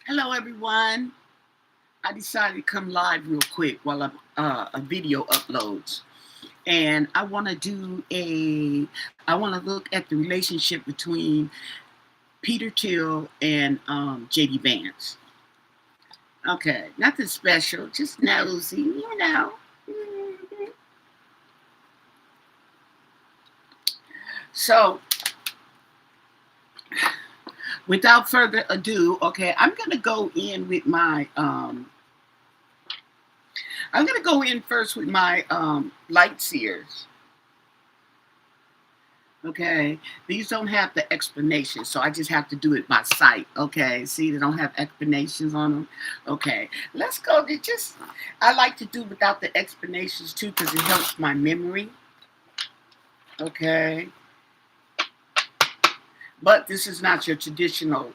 Hello, everyone. I decided to come live real quick while a video uploads, and I want to look at the relationship between Peter Thiel and JD Vance. Okay, nothing special, just nosy. So, without further ado, okay, I'm gonna go in first with my light seers. Okay, these don't have the explanation, so I just have to do it by sight. Okay, see, they don't have explanations on them. Okay, let's go. I like to do without the explanations too because it helps my memory. Okay, but this is not your traditional.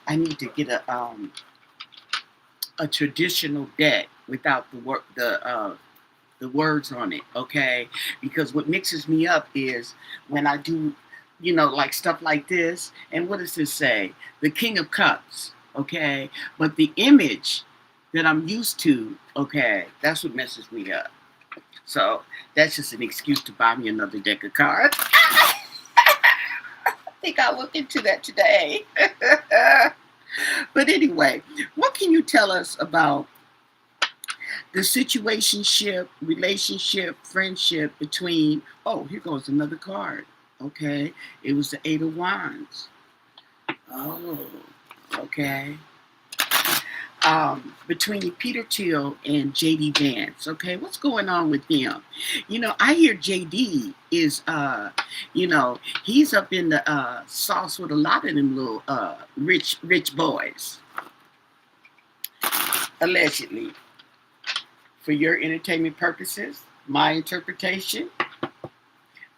I need to get a traditional deck without the words on it, okay? Because what mixes me up is when I do, like stuff like this. And what does this say? The King of Cups, okay? But the image that I'm used to, okay, that's what messes me up. So that's just an excuse to buy me another deck of cards. I think I'll look into that today. But anyway, what can you tell us about the situationship, relationship, friendship between, oh, here goes another card. Okay. It was the Eight of Wands. Oh, okay. Between Peter Thiel and JD Vance. Okay, what's going on with them? I hear JD is he's up in the sauce with a lot of them little rich boys. Allegedly. For your entertainment purposes, my interpretation.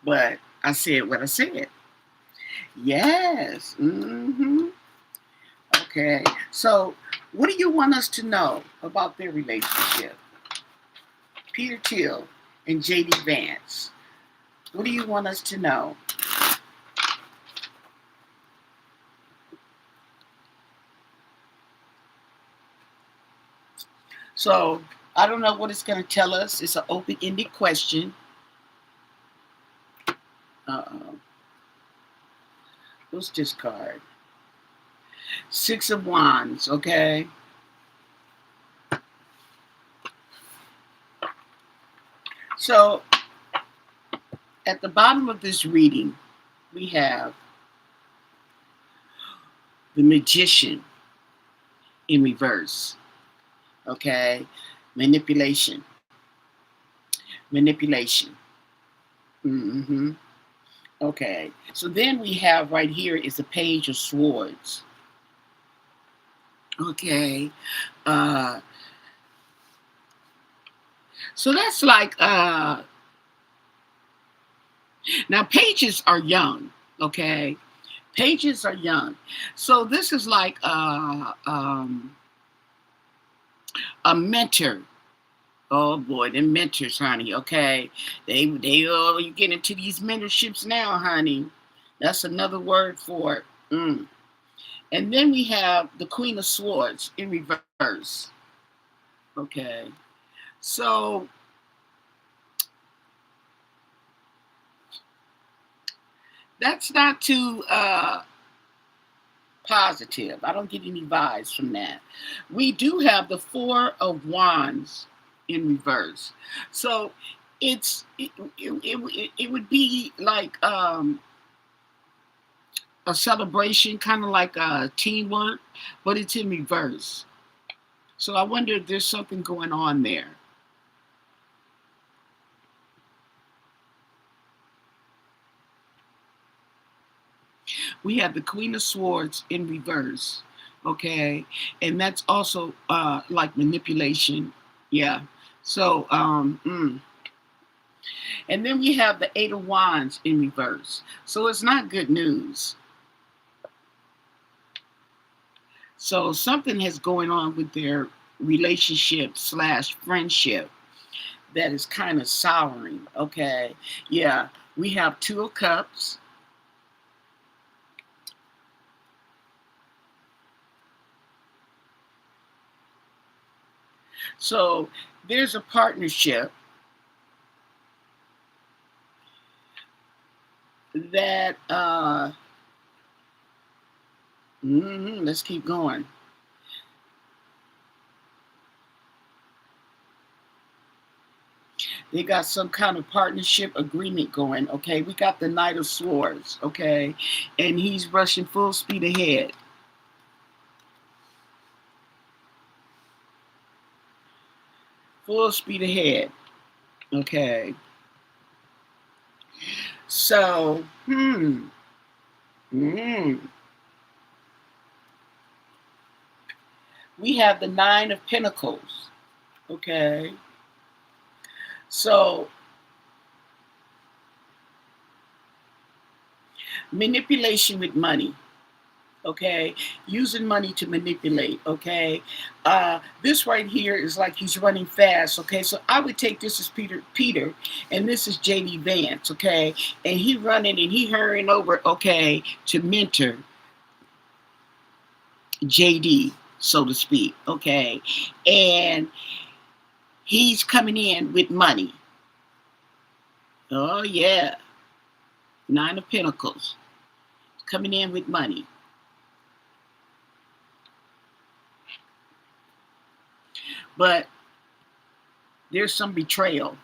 But I said what I said. Yes. Okay. So, what do you want us to know about their relationship? Peter Thiel and JD Vance. What do you want us to know? So, I don't know what it's going to tell us. It's an open ended question. Uh-oh. What's this card? Six of Wands, okay? So, at the bottom of this reading, we have the Magician in reverse, okay? Manipulation. Manipulation. Mm-hmm. Okay. So then we have right here is a Page of Swords. Okay. Uh, so that's like now pages are young. Okay. Pages are young. So this is like a mentor. Oh boy, them mentors, honey. Okay, you get into these mentorships now, honey. That's another word for it. And then we have the Queen of Swords in reverse. Okay, so that's not too positive. I don't get any vibes from that. We do have the Four of Wands in reverse. So it would be like a celebration, kind of like a teamwork, but it's in reverse. So I wonder if there's something going on there. We have the Queen of Swords in reverse, okay, and that's also like manipulation, yeah. So and then we have the Eight of Wands in reverse. So it's not good news. So something has going on with their relationship slash friendship that is kind of souring. Okay. Yeah. We have Two of Cups. So there's a partnership that let's keep going. They got some kind of partnership agreement going. Okay, we got the Knight of Swords. Okay, and he's rushing full speed ahead. Full speed ahead. Okay. So, hmm. We have the Nine of Pentacles. Okay. So, manipulation with money. Okay, using money to manipulate. Okay, this right here is like he's running fast. Okay, so I would take this as Peter, and this is JD Vance. Okay, and he running and he hurrying over. Okay, to mentor JD, so to speak. Okay, and he's coming in with money. Oh yeah, Nine of Pentacles coming in with money. But there's some betrayal.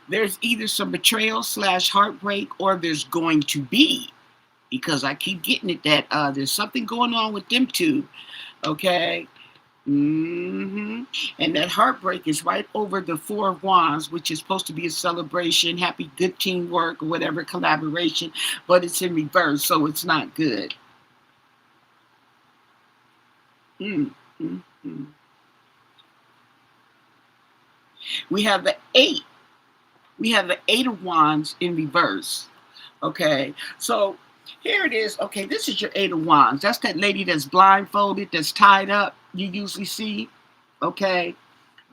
There's either some betrayal / heartbreak, or there's going to be, because I keep getting it that there's something going on with them two. Okay. And that heartbreak is right over the Four of Wands, which is supposed to be a celebration, happy, good teamwork, or whatever, collaboration, but it's in reverse, so it's not good. Mm, mm, mm. We have the eight. We have the Eight of Wands in reverse. Okay, so here it is. Okay, this is your Eight of Wands. That's that lady that's blindfolded, that's tied up, you usually see. Okay,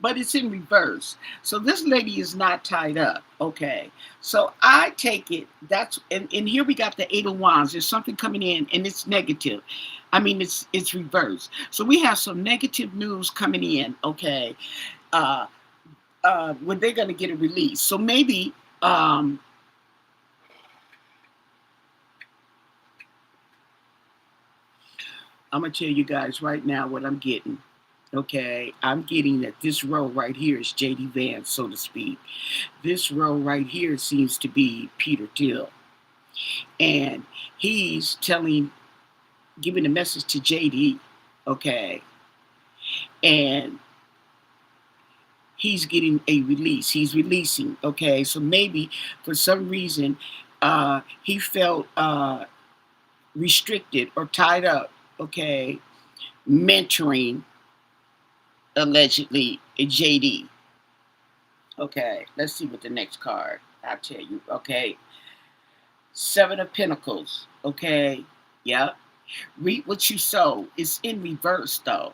but it's in reverse. So this lady is not tied up. Okay, so I take it that's, and here we got the Eight of Wands. There's something coming in and it's negative. I mean, it's reverse. So we have some negative news coming in. Okay, uh, when they're going to get a release. So maybe I'm going to tell you guys right now what I'm getting. Okay, I'm getting that this row right here is JD Vance, so to speak. This row right here seems to be Peter Thiel. And he's giving a message to JD. Okay, and he's getting a release. He's releasing. Okay, so maybe for some reason he felt restricted or tied up. Okay, mentoring allegedly JD. Okay, let's see what the next card. I'll tell you. Okay, Seven of Pentacles. Okay, yep. Reap what you sow. It's in reverse though,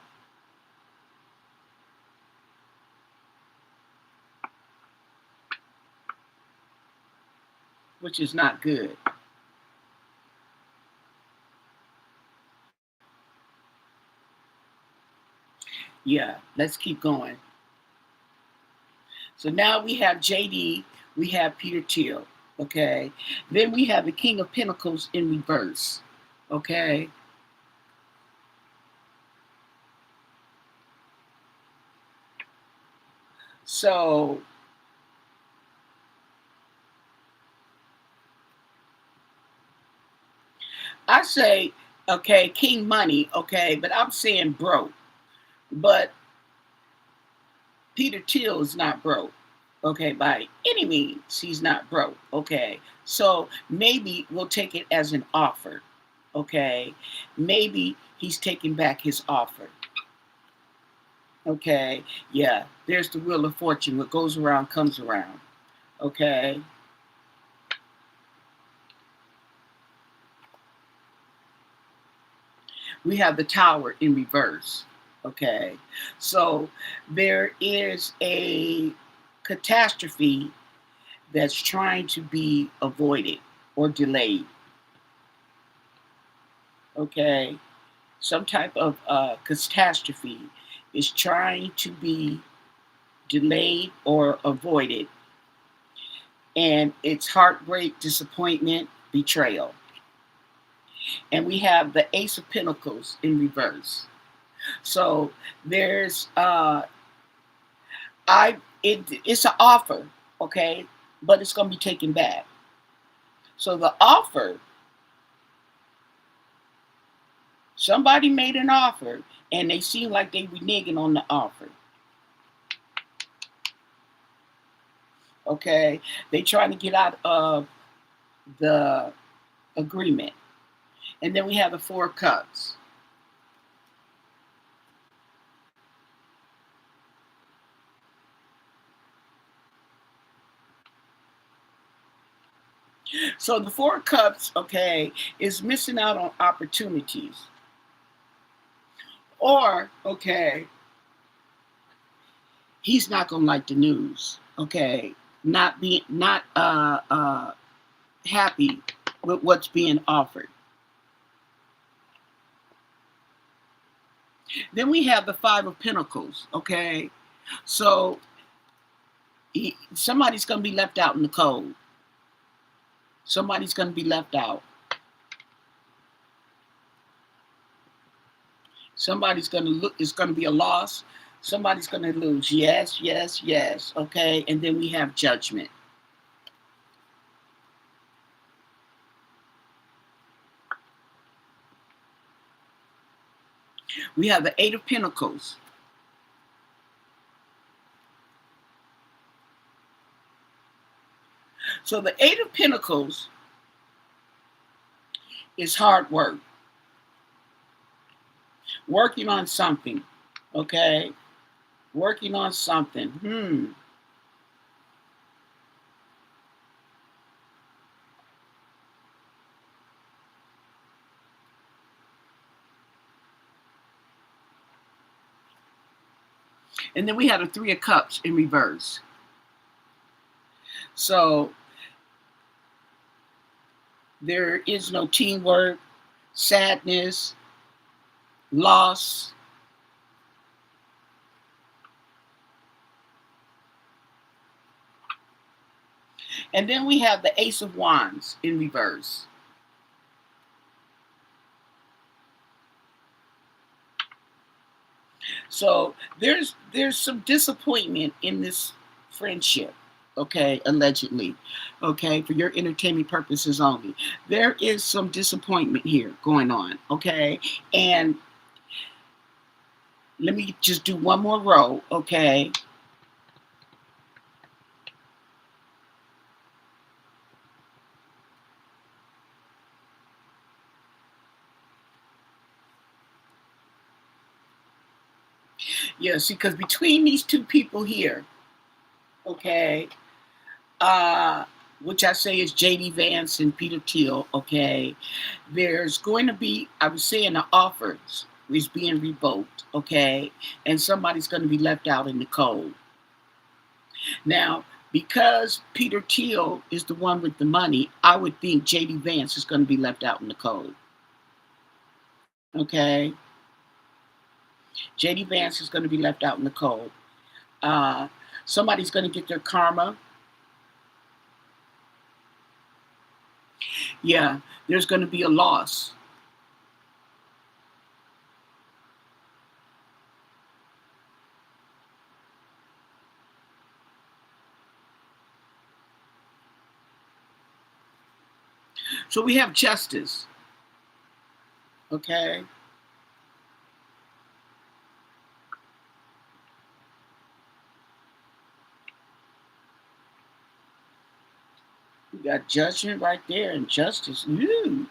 which is not good. Yeah, let's keep going. So now we have JD, we have Peter Thiel. Okay, then we have the King of Pentacles in reverse. Okay, so I say, okay, King Money, okay, but I'm saying broke. But Peter Thiel is not broke. Okay, by any means, he's not broke. Okay, so maybe we'll take it as an offer. Okay, maybe he's taking back his offer. Okay, yeah, there's the Wheel of Fortune. What goes around comes around. Okay, we have the Tower in reverse. Okay, so there is a catastrophe that's trying to be avoided or delayed. Okay, some type of catastrophe is trying to be delayed or avoided, and it's heartbreak, disappointment, betrayal. And we have the Ace of Pentacles in reverse. So there's it's an offer, okay, but it's gonna be taken back. So the offer, somebody made an offer and they seem like they reneging on the offer. Okay, they trying to get out of the agreement. And then we have the Four of Cups. So the Four of Cups, okay, is missing out on opportunities. Or, okay, he's not gonna like the news. Okay. Not happy with what's being offered. Then we have the Five of Pentacles, okay? So somebody's going to be left out in the cold. Somebody's going to be left out. Somebody's going to look, it's going to be a loss. Somebody's going to lose. Yes, yes, yes, okay? And then we have Judgment. We have the Eight of Pentacles. So the Eight of Pentacles is hard work. Working on something, okay? Working on something. And then we have the Three of Cups in reverse. So there is no teamwork, sadness, loss. And then we have the Ace of Wands in reverse. So there's some disappointment in this friendship, okay, allegedly, okay, for your entertainment purposes only. There is some disappointment here going on, okay? And let me just do one more row, okay? Yeah, see, because between these two people here, okay, which I say is JD Vance and Peter Thiel, okay, there's going to be, I was saying, the offers is being revoked, okay, and somebody's going to be left out in the cold. Now, because Peter Thiel is the one with the money, I would think JD Vance is going to be left out in the cold. Okay? JD Vance is going to be left out in the cold. Somebody's going to get their karma. Yeah, there's going to be a loss. So we have justice. Okay? We got judgment right there and justice. Ooh.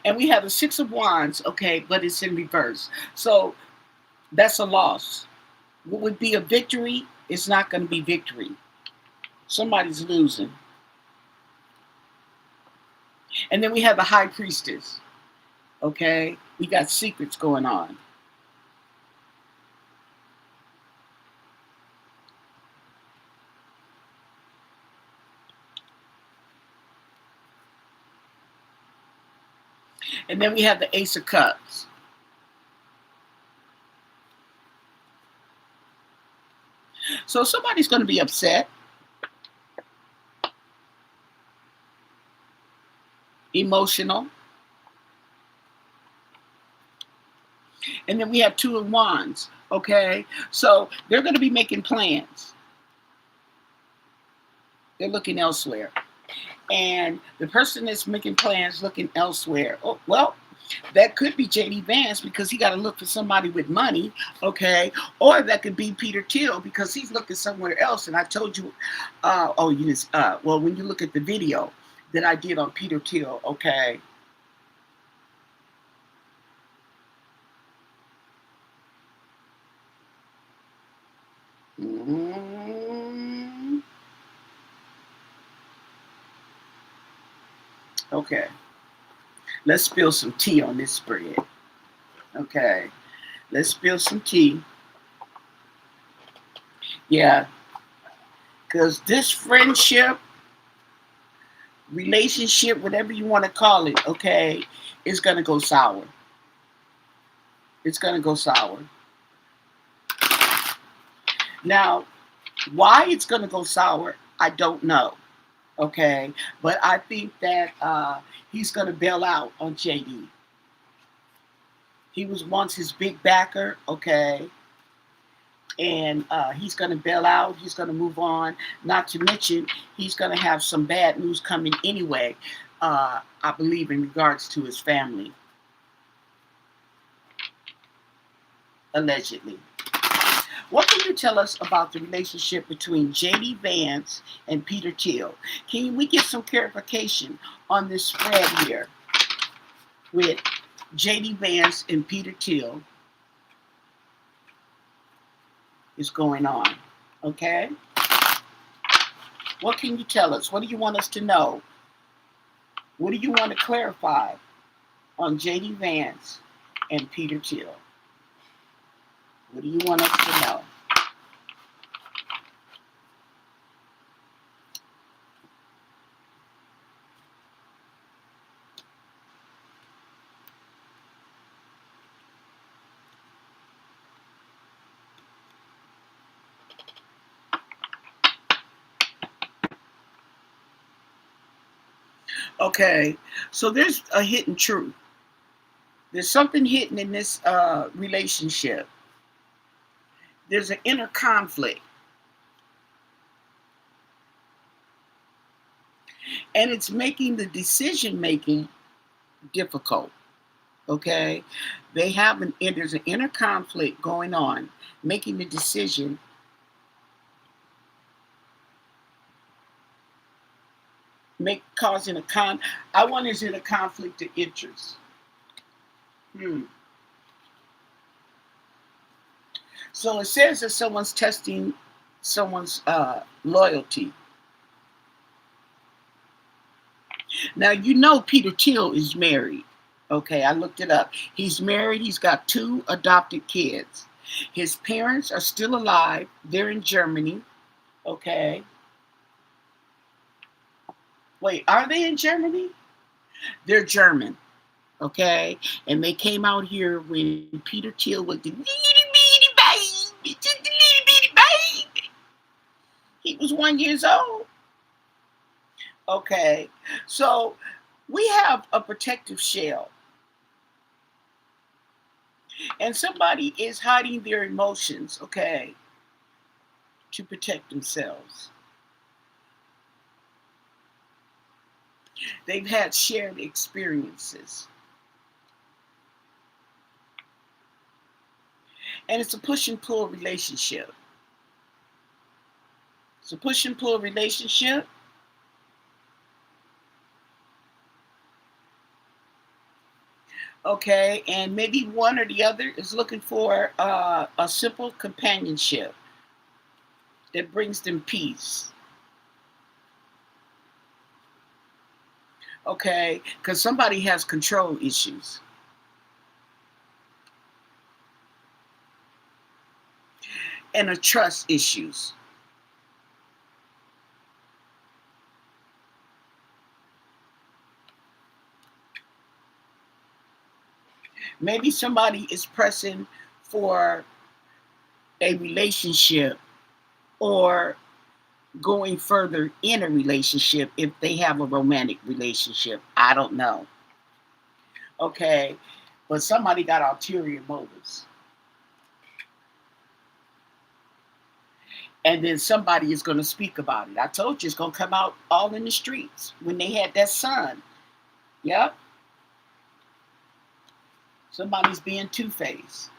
And we have the Six of Wands, okay, but it's in reverse. So that's a loss. What would be a victory is not going to be victory. Somebody's losing. And then we have the High Priestess, okay? We got secrets going on. And then we have the Ace of Cups. So somebody's going to be upset, emotional. And then we have Two of Wands. Okay. So they're going to be making plans. They're looking elsewhere. And the person that's making plans looking elsewhere. Oh, well, that could be JD Vance because he got to look for somebody with money, okay? Or that could be Peter Thiel because he's looking somewhere else. And I told you, well, when you look at the video that I did on Peter Thiel, okay? Mm, okay, let's spill some tea on this spread. Okay, let's spill some tea. Yeah, because this friendship, relationship, whatever you want to call it, okay, is going to go sour. It's going to go sour. Now, why it's going to go sour, I don't know, okay? But I think that he's going to bail out on JD. He was once his big backer, okay? And he's going to bail out. He's going to move on. Not to mention, he's going to have some bad news coming anyway, I believe, in regards to his family, allegedly. What can you tell us about the relationship between JD Vance and Peter Thiel? Can we get some clarification on this spread here with JD Vance and Peter Thiel is going on? Okay? What can you tell us? What do you want us to know? What do you want to clarify on JD Vance and Peter Thiel? What do you want us to know? Okay, so there's a hidden truth. There's something hidden in this relationship. There's an inner conflict, and it's making the decision making difficult. Okay, there's an inner conflict going on, making the decision, causing a con. I wonder, is it a conflict of interest? Hmm. So it says that someone's testing someone's loyalty. Now, you know Peter Thiel is married. Okay, I looked it up. He's married. He's got 2 adopted kids. His parents are still alive. They're in Germany. Okay. Wait, are they in Germany? They're German. Okay. And they came out here when Peter Thiel was the little bitty baby. Just the little bitty baby. He was 1 year old. Okay. So we have a protective shell. And somebody is hiding their emotions, okay, to protect themselves. They've had shared experiences. And it's a push and pull relationship. It's a push and pull relationship. Okay, and maybe one or the other is looking for a simple companionship that brings them peace. Okay, because somebody has control issues. And a trust issues. Maybe somebody is pressing for a relationship or going further in a relationship if they have a romantic relationship. I don't know. Okay. But somebody got ulterior motives. And then somebody is going to speak about it. I told you it's going to come out all in the streets when they had that son. Yep. Somebody's being two-faced.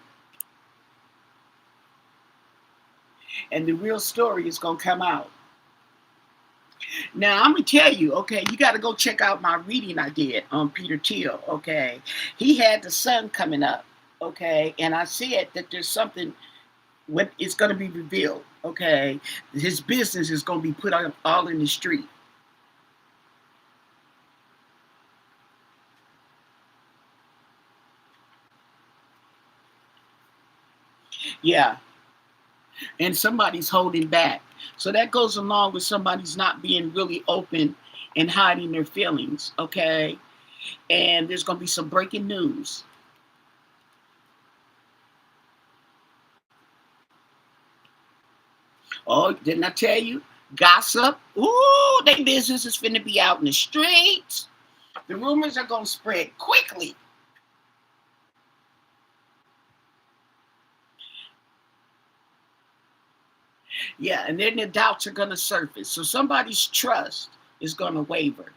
And the real story is going to come out. Now, I'm going to tell you, okay, you got to go check out my reading I did on Peter Thiel, okay? He had the sun coming up, okay? And I said that there's something, what it's going to be revealed, okay? His business is going to be put on, all in the street. Yeah. And somebody's holding back. So that goes along with somebody's not being really open and hiding their feelings, okay? And there's going to be some breaking news. Oh, didn't I tell you? Gossip. Ooh, their business is finna be out in the streets. The rumors are going to spread quickly. Yeah, and then the doubts are going to surface. So somebody's trust is going to waver.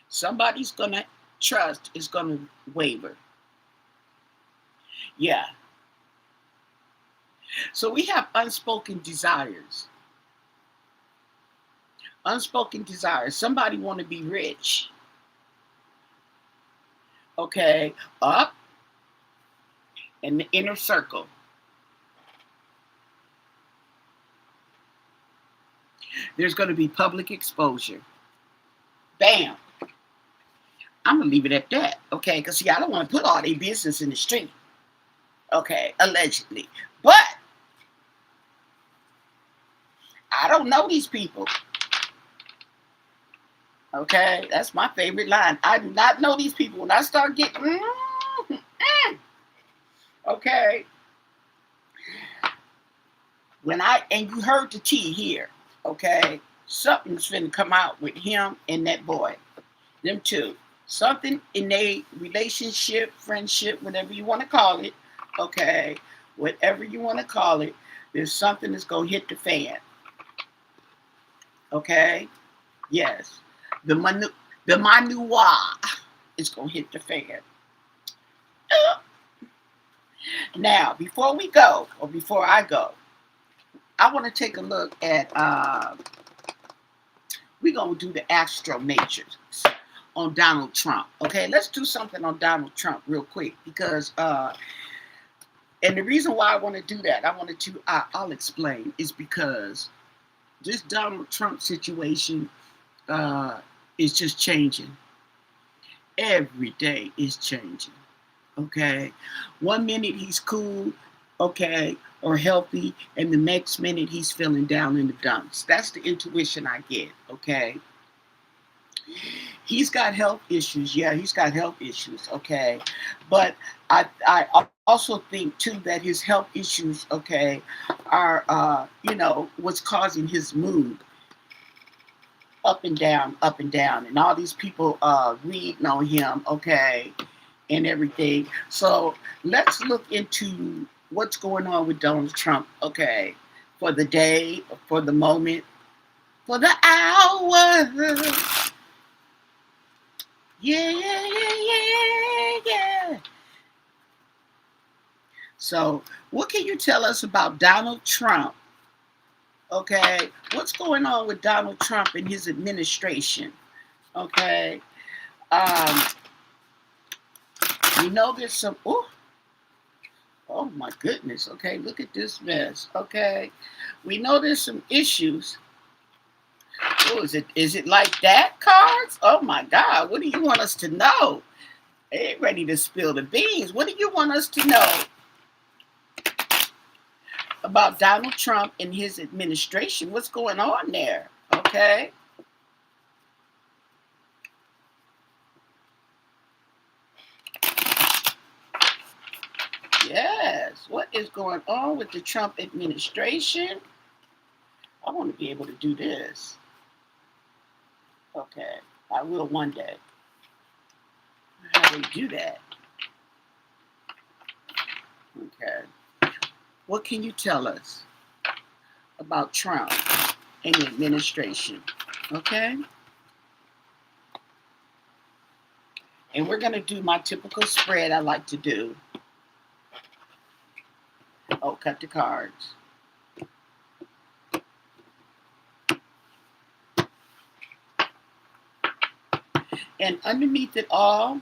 Somebody's going to trust is going to waver. Yeah. So we have unspoken desires. Unspoken desires. Somebody want to be rich. Okay, up in the inner circle. There's going to be public exposure. Bam. I'm going to leave it at that. Okay, because see, I don't want to put all their business in the street. Okay, allegedly. But I don't know these people. Okay, that's my favorite line. I do not know these people. When I start getting, okay, and you heard the T here, okay, something's finna come out with him and that boy, them two. Something in a relationship, friendship, whatever you want to call it, okay, whatever you want to call it, there's something that's gonna hit the fan. Okay, yes, the manua is gonna hit the fan. Now, before we go, or before I go, I want to take a look at, we're going to do the astro matrix on Donald Trump. Okay, let's do something on Donald Trump real quick because, and the reason why I want to do that, I'll explain, is because this Donald Trump situation is just changing. Every day is changing. Okay, 1 minute he's cool, okay, or healthy, and the next minute he's feeling down in the dumps. That's the intuition I get. Okay, he's got health issues. Yeah, he's got health issues. Okay, but I also think too that his health issues, okay, are what's causing his mood up and down, and all these people reading on him. Okay, and everything. So let's look into what's going on with Donald Trump, okay, for the day, for the moment, for the hour. Yeah, yeah, yeah, yeah, yeah. So, what can you tell us about Donald Trump? Okay, what's going on with Donald Trump and his administration? Okay, um, we know there's some. Oh my goodness. Okay, look at this mess. Okay, we know there's some issues. Oh, is it like that, cards? Oh my God, what do you want us to know? They ain't ready to spill the beans. What do you want us to know about Donald Trump and his administration? What's going on there? Okay. Yes. What is going on with the Trump administration? I want to be able to do this. Okay, I will one day. How do you do that? Okay. What can you tell us about Trump and the administration? Okay. And we're going to do my typical spread I like to do. Oh, cut the cards. And underneath it all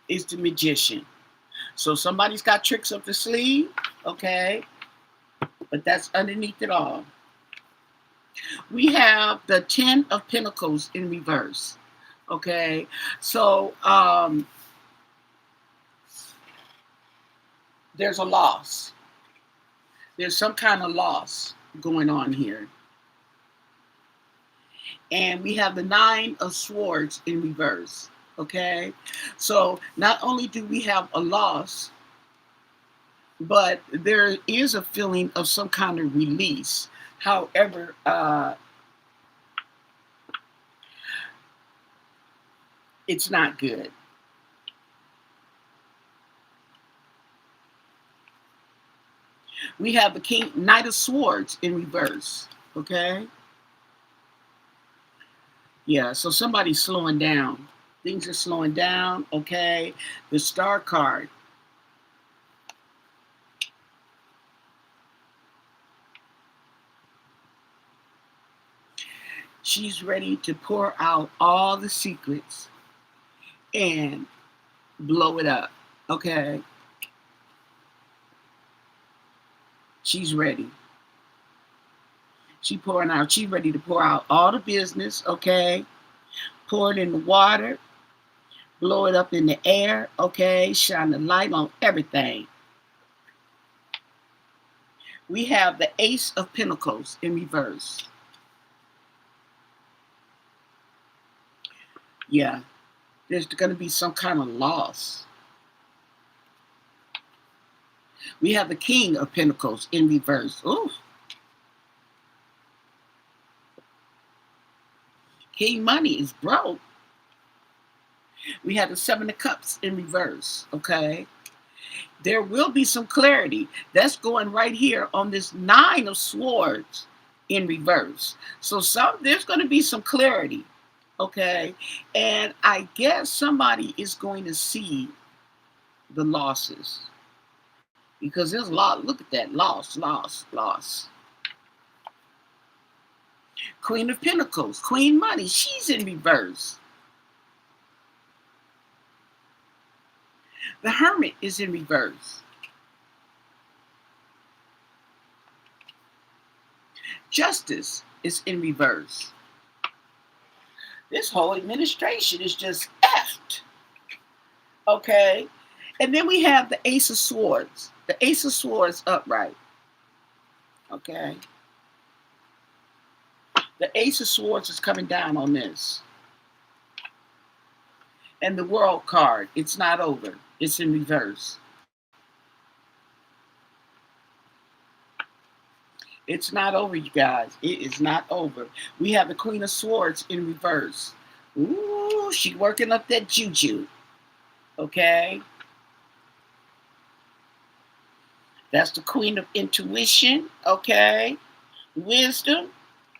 is the magician. So somebody's got tricks up the sleeve, okay? But that's underneath it all. We have the 10 of Pentacles in reverse, okay? So there's a loss. There's some kind of loss going on here. And we have the 9 of Swords in reverse, okay? So not only do we have a loss, but there is a feeling of some kind of release. However, it's not good. We have the Knight of Swords in reverse, okay? Yeah, so somebody's slowing down. Things are slowing down, okay? The Star card. She's ready to pour out all the secrets and blow it up, okay? She's ready. She's ready to pour out all the business, okay? Pour it in the water, blow it up in the air, okay? Shine the light on everything. We have the Ace of Pentacles in reverse. Yeah, there's going to be some kind of loss. We have the King of Pentacles in reverse. Ooh. King Money is broke. We have the 7 of Cups in reverse, okay? There will be some clarity. That's going right here on this 9 of Swords in reverse. So there's going to be some clarity, okay? And I guess somebody is going to see the losses. Because there's a lot. Look at that. Loss. Queen of Pentacles. Queen Money. She's in reverse. The Hermit is in reverse. Justice is in reverse. This whole administration is just effed. Okay? And then we have the Ace of Swords. The Ace of Swords upright. Okay? The Ace of Swords is coming down on this. And the World card, it's not over. It's in reverse. It's not over, you guys. It is not over. We have the Queen of Swords in reverse. Ooh, she working up that juju. Okay? That's the Queen of Intuition. Okay? Wisdom.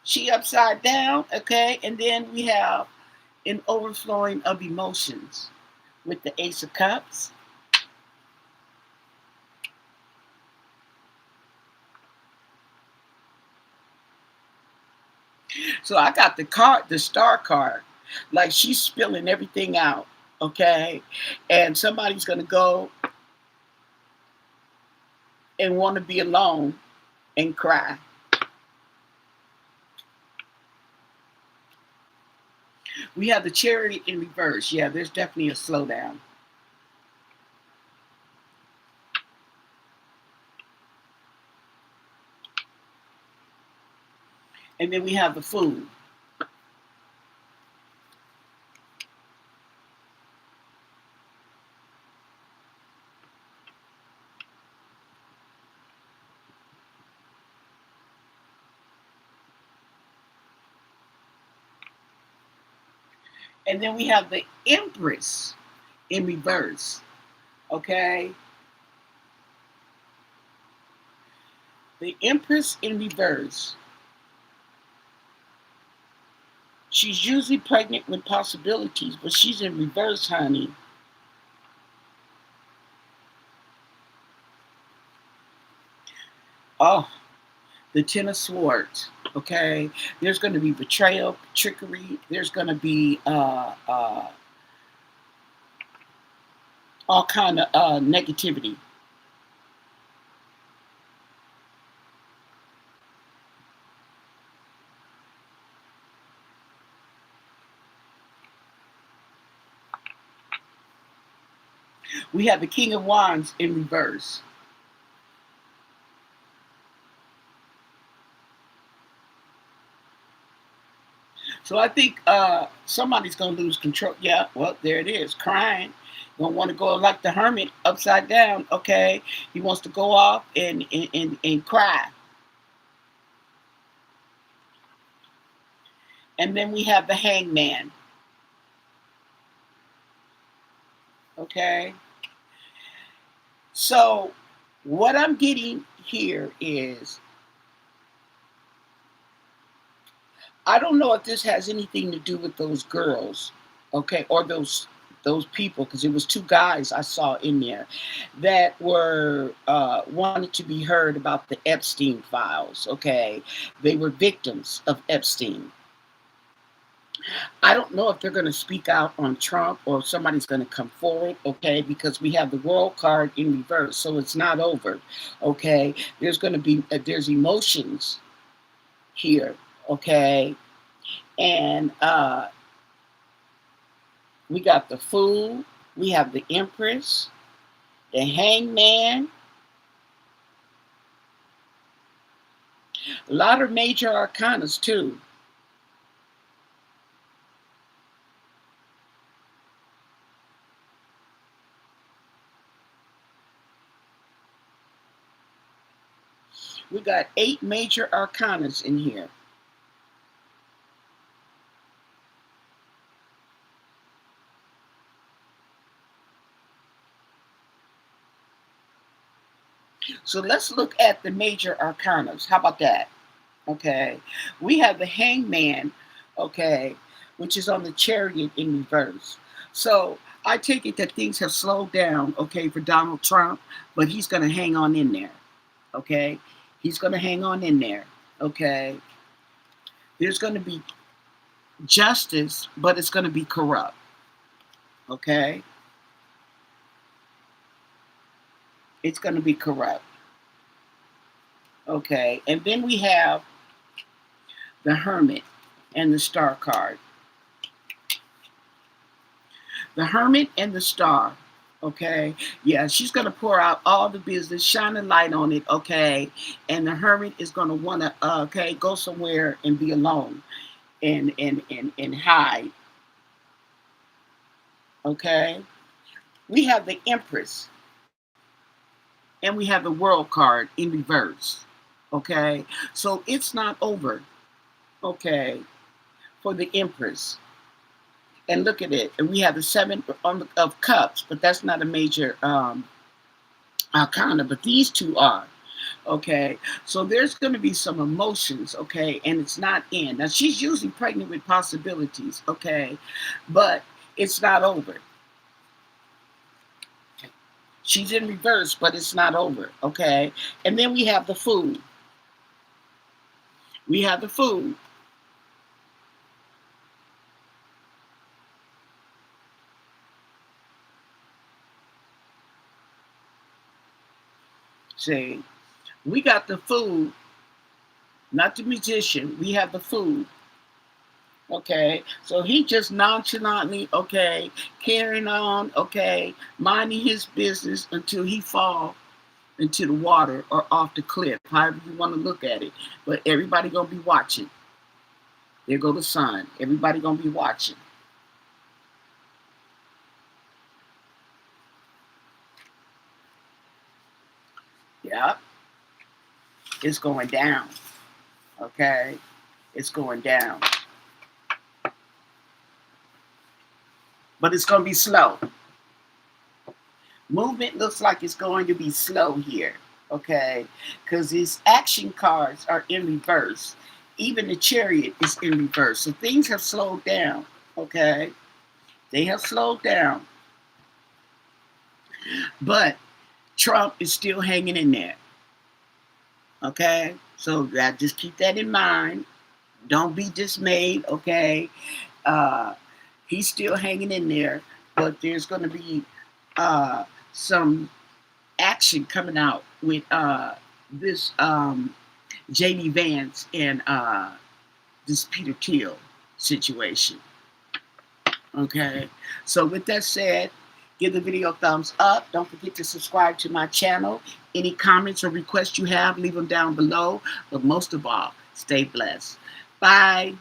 She upside down. Okay? And then we have an overflowing of emotions with the Ace of Cups. So I got the Star card. Like she's spilling everything out, okay? And somebody's going to go and want to be alone and cry. We have the Chariot in reverse. Yeah, there's definitely a slowdown. And then we have the Fool. And then we have the Empress in reverse. Okay? The Empress in reverse. She's usually pregnant with possibilities, but she's in reverse, honey. Oh, the Ten of Swords. Okay, there's going to be betrayal, trickery. There's going to be all kind of negativity. We have the King of Wands in reverse. So I think somebody's going to lose control. Yeah, well, there it is, crying. Gonna want to go like the hermit upside down. Okay, he wants to go off and cry. And then we have the Hangman. Okay, so what I'm getting here is I don't know if this has anything to do with those girls, okay, or those people, because it was two guys I saw in there that were wanted to be heard about the Epstein files. Okay, they were victims of Epstein. I don't know if they're going to speak out on Trump or if somebody's going to come forward, okay, because we have the world card in reverse, so it's not over, okay. There's going to be there's emotions here, okay, and we got the Fool, we have the Empress, the Hangman, a lot of major arcanas too. We got 8 major arcanas in here. So let's look at the major arcanas. How about that? Okay. We have the Hangman, okay, which is on the Chariot in reverse. So I take it that things have slowed down, okay, for Donald Trump, but he's going to hang on in there, okay? He's going to hang on in there, okay? There's going to be justice, but it's going to be corrupt, okay? It's going to be corrupt, okay? And then we have the Hermit and the Star card. The Hermit and the Star. Okay. Yeah, she's gonna pour out all the business, shine a light on it, okay. And the hermit is gonna wanna okay, go somewhere and be alone and hide. Okay. We have the Empress and we have the world card in reverse. Okay. So it's not over, okay, for the Empress. And look at it. And we have the seven of cups, but that's not a major arcana, but these two are. Okay, so there's going to be some emotions, okay, and it's not in. Now, she's usually pregnant with possibilities, okay, but it's not over. She's in reverse, but it's not over, okay. And then we have the Fool. We have the Fool. See, we got the Fool, not the Magician. We have the Fool. Okay, so he just nonchalantly, okay, carrying on, okay, minding his business until he fall into the water or off the cliff, however you want to look at it. But everybody gonna be watching. There go the sun. Everybody gonna be watching. Yep, it's going down. Okay, it's going down. but it's going to be slow. Movement looks like it's going to be slow here, okay? Because these action cards are in reverse. Even the Chariot is in reverse. So things have slowed down, okay? They have slowed down. But Trump is still hanging in there, okay? So just keep that in mind. Don't be dismayed, okay? Uh, he's still hanging in there, but there's going to be some action coming out with this J.D. Vance and this Peter Thiel situation. Okay, so with that said, give the video a thumbs up. Don't forget to subscribe to my channel. Any comments or requests you have, leave them down below. But most of all, stay blessed. Bye.